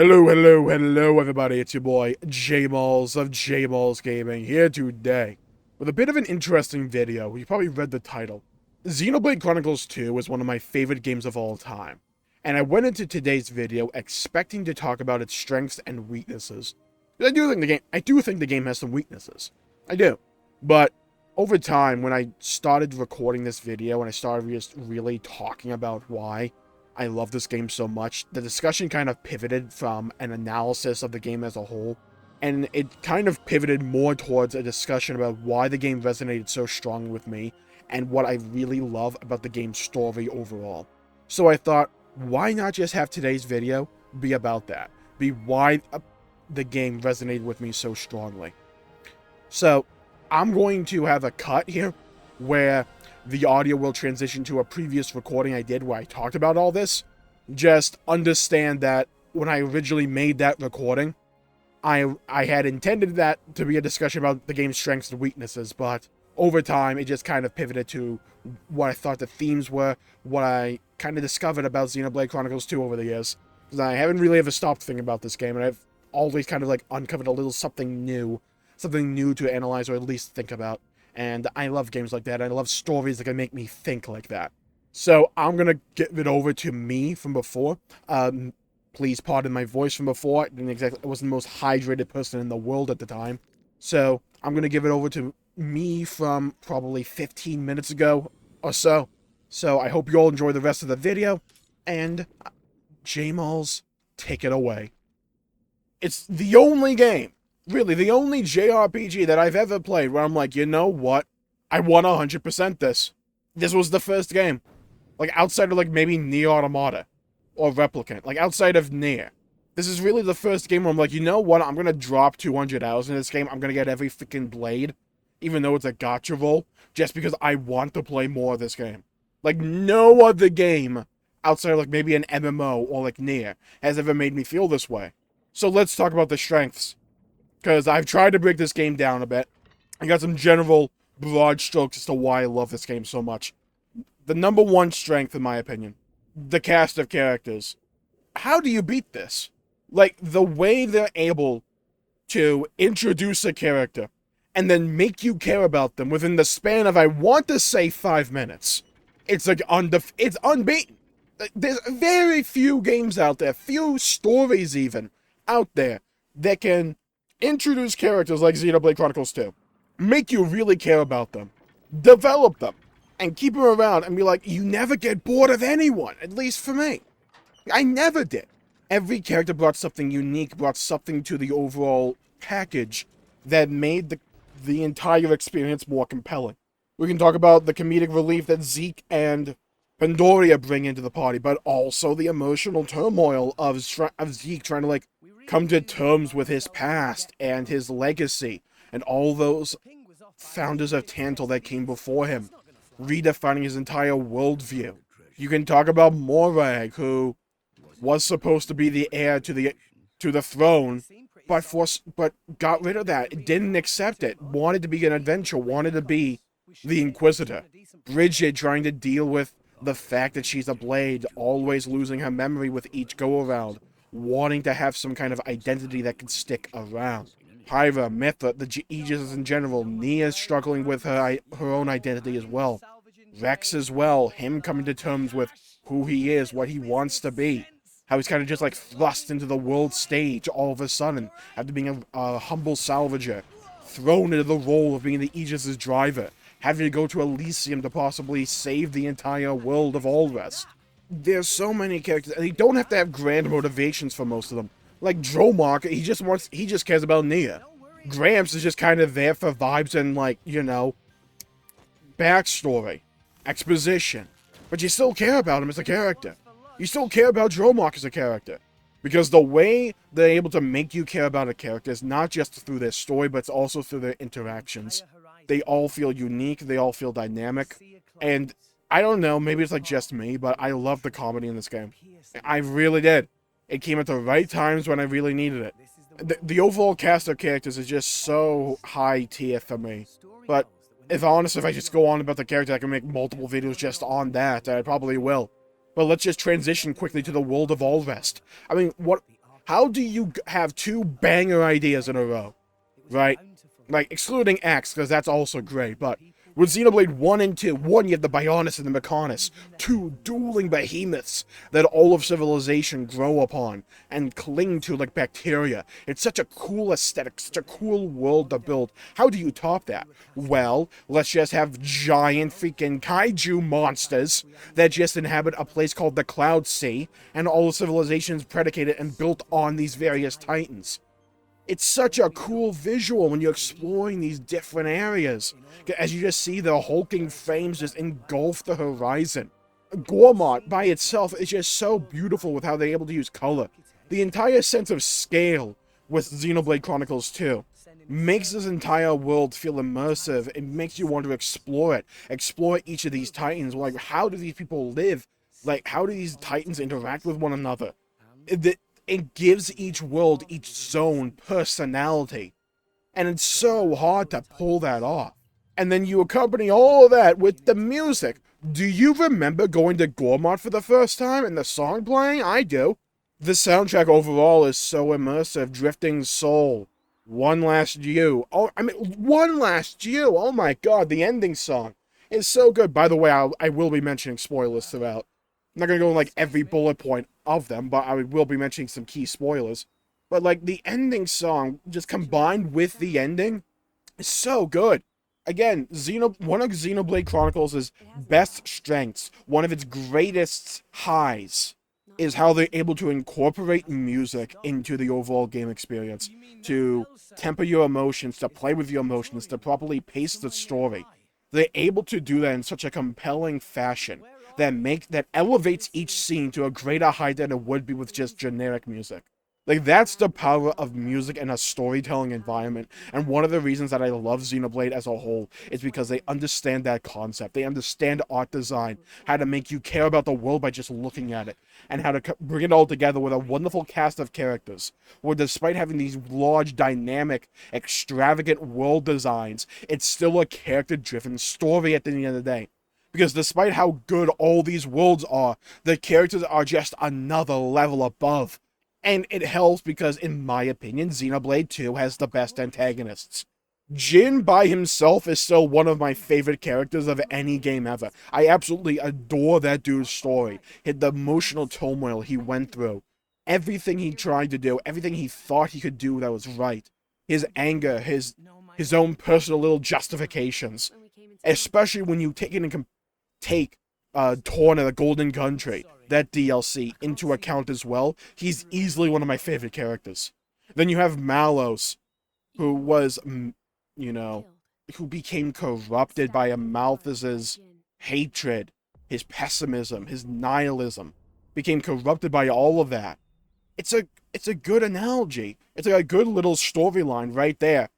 Hello, everybody. It's your boy, Jmulls of Jmulls Gaming, here today with a bit of an interesting video. You probably read the title. Xenoblade Chronicles 2 is one of my favorite games of all time, and I went into today's video expecting to talk about its strengths and weaknesses. I do think the game has some weaknesses. I do. But over time, when I started recording this video and I started just really talking about why I love this game so much, the discussion kind of pivoted from an analysis of the game as a whole, and it kind of pivoted more towards a discussion about why the game resonated so strongly with me, and what I really love about the game's story overall. So I thought, why not just have today's video be about that? Be why the game resonated with me so strongly. So, I'm going to have a cut here, where the audio will transition to a previous recording I did where I talked about all this. Just understand that when I originally made that recording, I had intended that to be a discussion about the game's strengths and weaknesses, but over time it just kind of pivoted to what I thought the themes were, what I kind of discovered about Xenoblade Chronicles 2 over the years. Because I haven't really ever stopped thinking about this game, and I've always kind of like uncovered a little something new to analyze or at least think about. And I love games like that. I love stories that can make me think like that. So I'm going to give it over to me from before. Please pardon my voice from before. I wasn't the most hydrated person in the world at the time. So I'm going to give it over to me from probably 15 minutes ago or so. So I hope you all enjoy the rest of the video. And Jmulls, take it away. It's the only game, really, the only JRPG that I've ever played where I'm like, you know what? I want 100% this. This was the first game. Like, outside of, like, maybe Nier Automata. Or Replicant. Like, outside of Nier. This is really the first game where I'm like, you know what? I'm gonna drop 200 hours in this game. I'm gonna get every freaking blade. Even though it's a gacha roll. Just because I want to play more of this game. Like, no other game outside of, like, maybe an MMO or, like, Nier has ever made me feel this way. So let's talk about the strengths. Because I've tried to break this game down a bit. I got some general broad strokes as to why I love this game so much. The number one strength, in my opinion, the cast of characters. How do you beat this? Like, the way they're able to introduce a character and then make you care about them within the span of, I want to say, 5 minutes. It's like, it's unbeaten. There's very few games out there, few stories even, out there, that can introduce characters like Xenoblade Chronicles 2. Make you really care about them. Develop them. And keep them around and be like, you never get bored of anyone. At least for me. I never did. Every character brought something unique, brought something to the overall package that made the entire experience more compelling. We can talk about the comedic relief that Zeke and Pandoria bring into the party, but also the emotional turmoil of Zeke trying to, like, come to terms with his past and his legacy and all those founders of Tantal that came before him, redefining his entire worldview. You can talk about Morag, who was supposed to be the heir to the throne, but got rid of that, didn't accept it, wanted to be an adventurer, wanted to be the Inquisitor. Bridget trying to deal with the fact that she's a blade, always losing her memory with each go-around, wanting to have some kind of identity that can stick around. Pyra, Mithra, the Aegis in general, Nia's struggling with her own identity as well. Rex as well, him coming to terms with who he is, what he wants to be. How he's kind of just like thrust into the world stage all of a sudden, after being a humble salvager, thrown into the role of being the Aegis' driver, having to go to Elysium to possibly save the entire world of Allrest. There's so many characters, and you don't have to have grand motivations for most of them. Like Dromark, he just cares about Nia. Gramps is just kind of there for vibes and, like, you know, backstory, exposition. But you still care about him as a character. You still care about Dromark as a character. Because the way they're able to make you care about a character is not just through their story, but it's also through their interactions. They all feel unique, they all feel dynamic, and I don't know, maybe it's like just me, but I love the comedy in this game. I really did. It came at the right times when I really needed it. The overall cast of characters is just so high tier for me. But if I just go on about the character, I can make multiple videos just on that, and I probably will. But let's just transition quickly to the world of Allrest. I mean, How do you have two banger ideas in a row, right? Like, excluding X, because that's also great, but with Xenoblade 1 and 2, 1, you have the Bionis and the Mechonis, two dueling behemoths that all of civilization grow upon and cling to like bacteria. It's such a cool aesthetic, such a cool world to build. How do you top that? Well, let's just have giant freaking kaiju monsters that just inhabit a place called the Cloud Sea, and all of civilization is predicated and built on these various titans. It's such a cool visual when you're exploring these different areas, as you just see the hulking frames just engulf the horizon. Gormott by itself is just so beautiful with how they're able to use color. The entire sense of scale with Xenoblade Chronicles 2 makes this entire world feel immersive. It makes you want to explore it, explore each of these titans. Like, how do these people live? Like, how do these titans interact with one another? It gives each world, each zone, personality. And it's so hard to pull that off. And then you accompany all of that with the music. Do you remember going to Gormott for the first time and the song playing? I do. The soundtrack overall is so immersive. Drifting Soul. One Last You. One Last You. Oh my god, the ending song is so good. By the way, I will be mentioning spoilers throughout. I'm not going to go in, like, every bullet point of them, but I will be mentioning some key spoilers. But, like, the ending song, just combined with the ending, is so good. Again, one of Xenoblade Chronicles' best strengths, one of its greatest highs, is how they're able to incorporate music into the overall game experience, to temper your emotions, to play with your emotions, to properly pace the story. They're able to do that in such a compelling fashion that elevates each scene to a greater height than it would be with just generic music. Like, that's the power of music in a storytelling environment, and one of the reasons that I love Xenoblade as a whole is because they understand that concept. They understand art design, how to make you care about the world by just looking at it, and how to bring it all together with a wonderful cast of characters, where despite having these large, dynamic, extravagant world designs, it's still a character-driven story at the end of the day. Because despite how good all these worlds are, the characters are just another level above. And it helps because, in my opinion, Xenoblade 2 has the best antagonists. Jin by himself is still one of my favorite characters of any game ever. I absolutely adore that dude's story. The emotional turmoil he went through. Everything he tried to do, everything he thought he could do that was right. His anger, his own personal little justifications. Especially when you take Torn of the Golden Country, that DLC, into account as well. He's easily one of my favorite characters. Then you have Malos, who was, who became corrupted by Amalthus's hatred, his pessimism, his nihilism, became corrupted by all of that. It's a good analogy. It's like a good little storyline right there,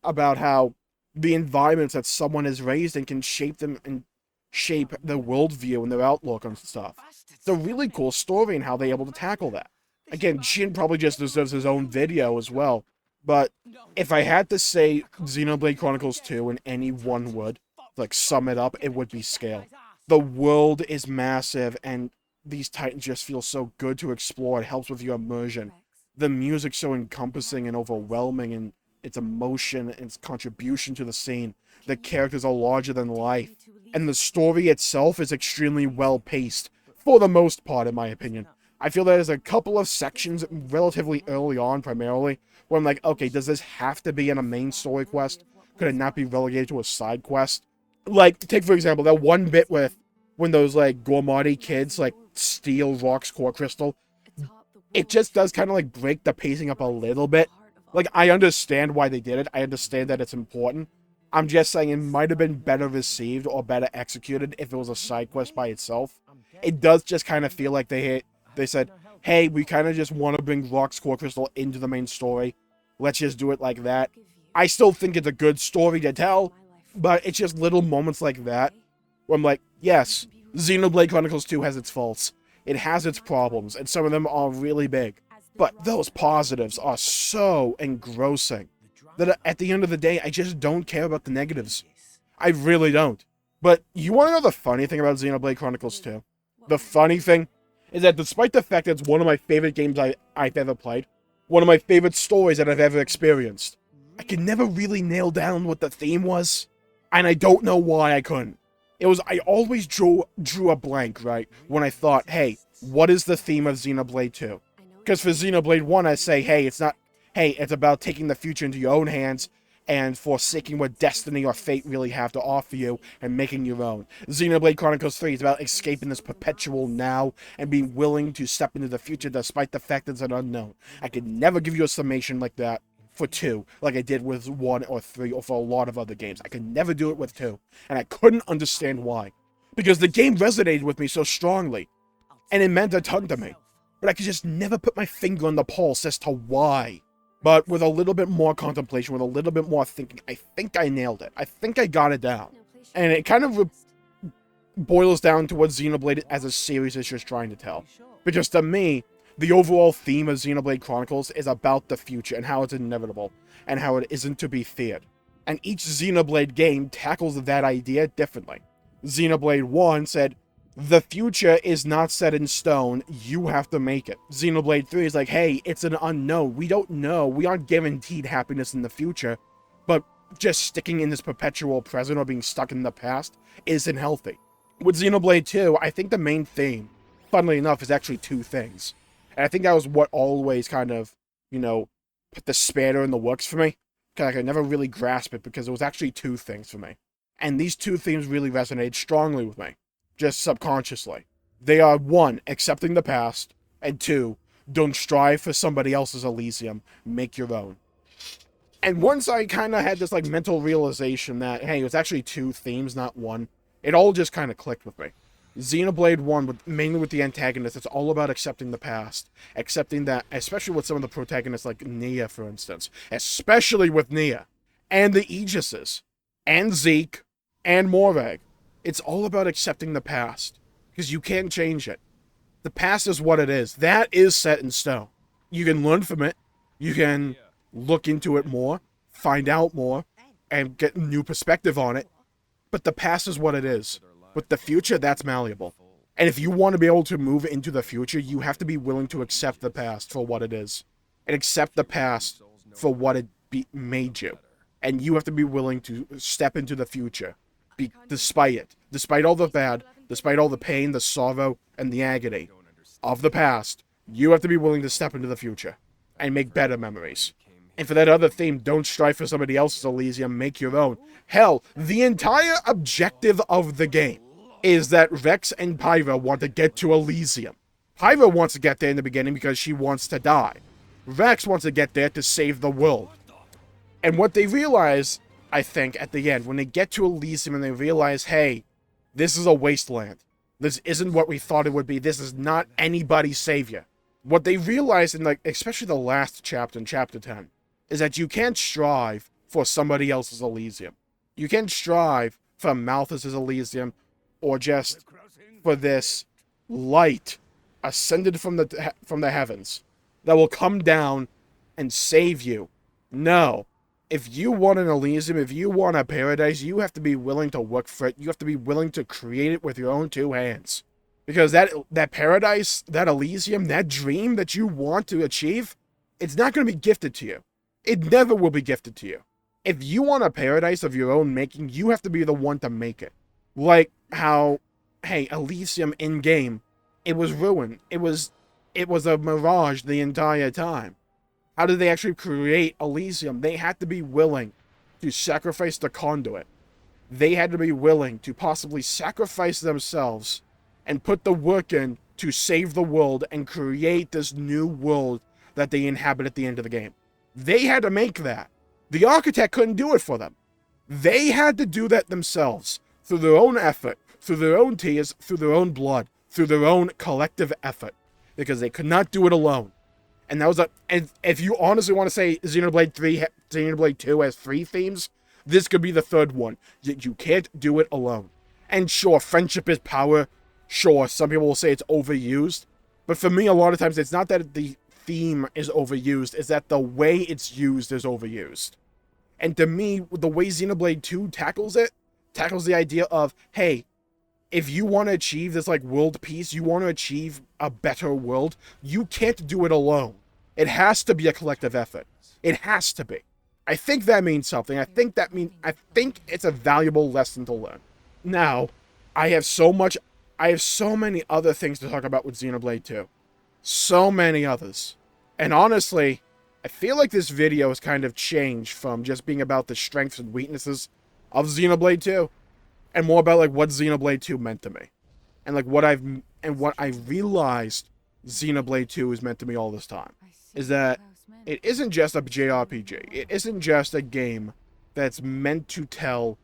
about how the environments that someone is raised in can shape them and shape their worldview and their outlook on stuff. It's a really cool story and how they're able to tackle that. Again, Jin probably just deserves his own video as well, but if I had to say Xenoblade Chronicles 2 in any one word, like sum it up, it would be scale. The world is massive, and these titans just feel so good to explore. It helps with your immersion. The music's so encompassing and overwhelming, and its emotion and its contribution to the scene. The characters are larger than life, and the story itself is extremely well paced, for the most part, in my opinion. I feel there's a couple of sections relatively early on, primarily, where I'm like, okay, does this have to be in a main story quest? Could it not be relegated to a side quest? Like, take for example, that one bit with when those, like, Gormati kids, like, steal Rock's core crystal. It just does kind of, like, break the pacing up a little bit. Like, I understand why they did it. I understand that it's important. I'm just saying it might have been better received or better executed if it was a side quest by itself. It does just kind of feel like they said, hey, we kind of just want to bring Rock's core crystal into the main story. Let's just do it like that. I still think it's a good story to tell, but it's just little moments like that where I'm like, yes, Xenoblade Chronicles 2 has its faults. It has its problems, and some of them are really big. But those positives are so engrossing that at the end of the day, I just don't care about the negatives. I really don't. But you want to know the funny thing about Xenoblade Chronicles 2? The funny thing is that despite the fact that it's one of my favorite games I've ever played, one of my favorite stories that I've ever experienced, I could never really nail down what the theme was, and I don't know why I couldn't. I always drew a blank, right, when I thought, hey, what is the theme of Xenoblade 2? Because for Xenoblade 1, I say, hey, it's about taking the future into your own hands and forsaking what destiny or fate really have to offer you and making your own. Xenoblade Chronicles 3 is about escaping this perpetual now and being willing to step into the future despite the fact that it's an unknown. I could never give you a summation like that for 2, like I did with 1 or 3 or for a lot of other games. I could never do it with 2, and I couldn't understand why. Because the game resonated with me so strongly, and it meant a ton to me. But I could just never put my finger on the pulse as to why. But with a little bit more contemplation, with a little bit more thinking, I think I nailed it. I think I got it down. And it kind of boils down to what Xenoblade as a series is just trying to tell. Because to me, the overall theme of Xenoblade Chronicles is about the future and how it's inevitable and how it isn't to be feared. And each Xenoblade game tackles that idea differently. Xenoblade 1 said, the future is not set in stone, you have to make it. Xenoblade 3 is like, hey, it's an unknown, we don't know, we aren't guaranteed happiness in the future, but just sticking in this perpetual present or being stuck in the past isn't healthy. With Xenoblade 2, I think the main theme, funnily enough, is actually 2 things. And I think that was what always kind of, put the spanner in the works for me. Because I could never really grasp it because it was actually 2 things for me. And these 2 themes really resonated strongly with me. Just subconsciously. They are 1, accepting the past, and 2, don't strive for somebody else's Elysium, make your own. And once I kind of had this mental realization that, hey, it was actually 2 themes, not 1, it all just kind of clicked with me. Xenoblade 1, mainly with the antagonist, it's all about accepting the past. Accepting that, especially with some of the protagonists like Nia, for instance. Especially with Nia. And the Aegises. And Zeke. And Morag. It's all about accepting the past, because you can't change it. The past is what it is. That is set in stone. You can learn from it. You can look into it more, find out more, and get a new perspective on it. But the past is what it is. With the future, that's malleable. And if you want to be able to move into the future, you have to be willing to accept the past for what it is. And accept the past for what it made you. And you have to be willing to step into the future. Despite it. Despite all the bad, despite all the pain, the sorrow, and the agony of the past, you have to be willing to step into the future and make better memories. And for that other theme, don't strive for somebody else's Elysium, make your own. Hell, the entire objective of the game is that Vex and Pyra want to get to Elysium. Pyra wants to get there in the beginning because she wants to die. Vex wants to get there to save the world. And what they realize, I think, at the end, when they get to Elysium and they realize, hey, this is a wasteland. This isn't what we thought it would be. This is not anybody's savior. What they realize in, especially the last chapter, in chapter 10, is that you can't strive for somebody else's Elysium. You can't strive for Malthus's Elysium or just for this light ascended from the heavens that will come down and save you. No. If you want an Elysium, if you want a paradise, you have to be willing to work for it. You have to be willing to create it with your own 2 hands. Because that paradise, that Elysium, that dream that you want to achieve, it's not going to be gifted to you. It never will be gifted to you. If you want a paradise of your own making, you have to be the one to make it. Like how, hey, Elysium in-game, it was ruined. It was a mirage the entire time. How did they actually create Elysium? They had to be willing to sacrifice the conduit. They had to be willing to possibly sacrifice themselves and put the work in to save the world and create this new world that they inhabit at the end of the game. They had to make that. The architect couldn't do it for them. They had to do that themselves, through their own effort, through their own tears, through their own blood, through their own collective effort, because they could not do it alone. And that was and if you honestly want to say Xenoblade 2 has 3 themes, this could be the 3rd one. You can't do it alone. And sure, friendship is power. Sure, some people will say it's overused. But for me, a lot of times, it's not that the theme is overused, it's that the way it's used is overused. And to me, the way Xenoblade 2 tackles the idea of, hey, if you want to achieve this, like, world peace, you want to achieve a better world, you can't do it alone. It has to be a collective effort. It has to be. I think that means something. I think it's a valuable lesson to learn. Now, I have so many other things to talk about with Xenoblade 2. So many others. And honestly, I feel like this video has kind of changed from just being about the strengths and weaknesses of Xenoblade 2, and more about, like, what Xenoblade 2 meant to me. And, like, what I realized Xenoblade 2 is meant to me all this time. Is that it isn't just a JRPG. It isn't just a game that's meant to tell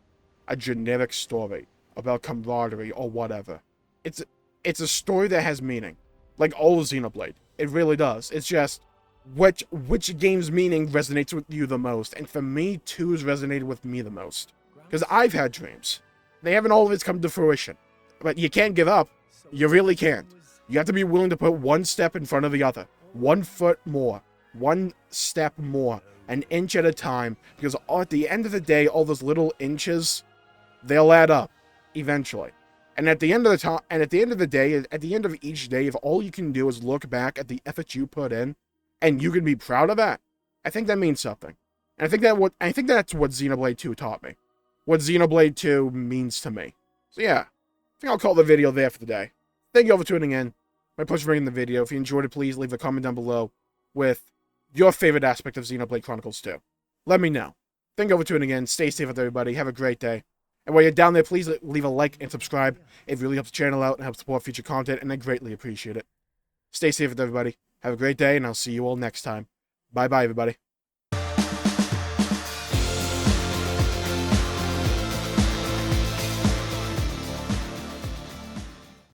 a generic story about camaraderie or whatever. It's a story that has meaning. Like all of Xenoblade. It really does. It's just which game's meaning resonates with you the most. And for me, 2's resonated with me the most. Because I've had dreams. They haven't always come to fruition. But you can't give up. You really can't. You have to be willing to put one step in front of the other. 1 foot more. 1 step more. An inch at a time. Because at the end of the day, all those little inches, they'll add up. Eventually. And at the end of the day, at the end of each day, if all you can do is look back at the effort you put in, and you can be proud of that, I think that means something. And I think that's what Xenoblade 2 taught me. What Xenoblade 2 means to me. So yeah, I think I'll call the video there for the day. Thank you all for tuning in. My pleasure making the video. If you enjoyed it, please leave a comment down below with your favorite aspect of Xenoblade Chronicles 2. Let me know. Thank you all for tuning in. Stay safe with everybody. Have a great day. And while you're down there, please leave a like and subscribe. It really helps the channel out and helps support future content, and I greatly appreciate it. Stay safe with everybody. Have a great day, and I'll see you all next time. Bye-bye, everybody.